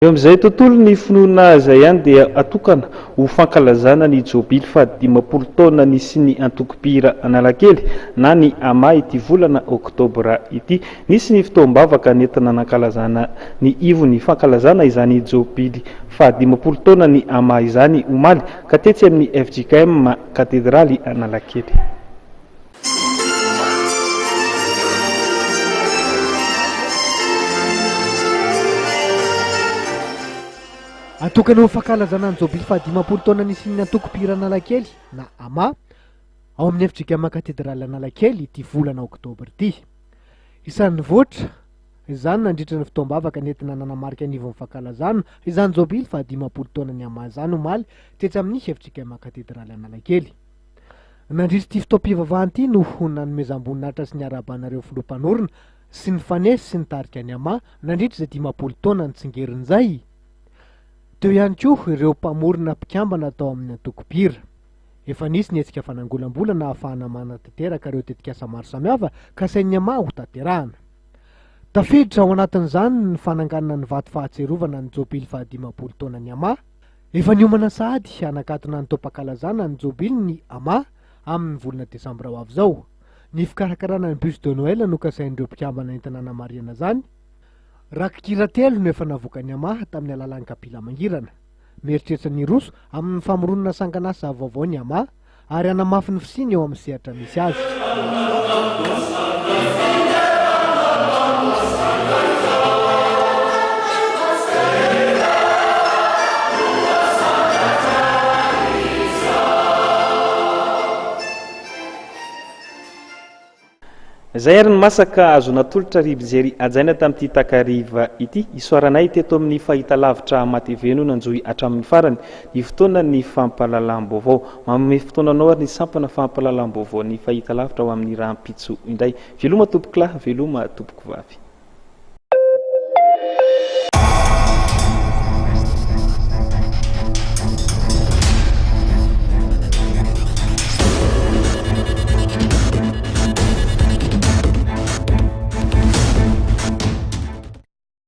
Eo amin'izay tontolo ny finoana izay ihany dia atokana ho fankalazana ny jobily fa 50 taona ny sy ny antoko-pihira Analakely na ny ama ity volana oktobra ity. Nisy ny fitoam-bavaka nentina nankalazana ny ivon'ny fankalazana izany jobily fa 50 taona ny ama izany omaly ka tetsy amin'ny FJKM katedraly Analakely. Atokana ho fankalazana ny jobily fa 50 taona nisy ny antoko-pihira Analakely na ama ao amin'ny FJKM katedraly Analakely ity volana oktobra ity. Isan'ny voatra izany nandritra ny fitoam-bavaka nentina nanamarika ny ivon'ny fankalazana izany jobily fa 50 taona ny ama izany omaly tetsy amin'ny FJKM katedraly Analakely. Nandritra ity fitoam-pivavahana ity no nanomezam-boninahitra sy niarabanareo filoha-mpanorona sy ny fanesy sy ny tarika ny ama nandritra izay 50 taona ny tsingerin'izay. Teo ihany koa ireo mpamorona mpikambana atao amin'ny antoko-pihira. Efa nisy ny hetsika fanangolam-bolana ahafahana manatanteraka ireo tetikasa maro samihafa ka sain'ny ama ho tanterahana. Tafiditra ao anatin'izany ny fananganana ny vato fahatserovana ny jobily fa 50 taona ny ama. Efa niomana sahady hanakatona ny tompam-pahakalazana ny jobily ny ama amin'ny volana desambra ho avy izao. Ny fikarakarana ny bus de Noël no kasain'ireo mpikambana entina namariana zany. Rakikira telo no efa navokany ama tamin'ny alalan'ny kapila mangirana. Mieritreritra ny roso amin'ny famoronana sangan'asa vaovao ny ama ary hanamafy ny fisiny eo amin'ny sehatra misy azy. Izay ary ny masaka azo natolotra ribijery ajaina tamin'ity takariva ity isoaranay teto amin'ny fahitalavitra mateveno nanjoy hatramin'ny farany ny fotoana ny fampahalalam-baovao. Manome fotoananao ary ny sampana fampahalalam-baovao ny fahitalavitra ao amin'ny rahampitso indray. Veloma tompoko lahy, veloma tompoko vavy.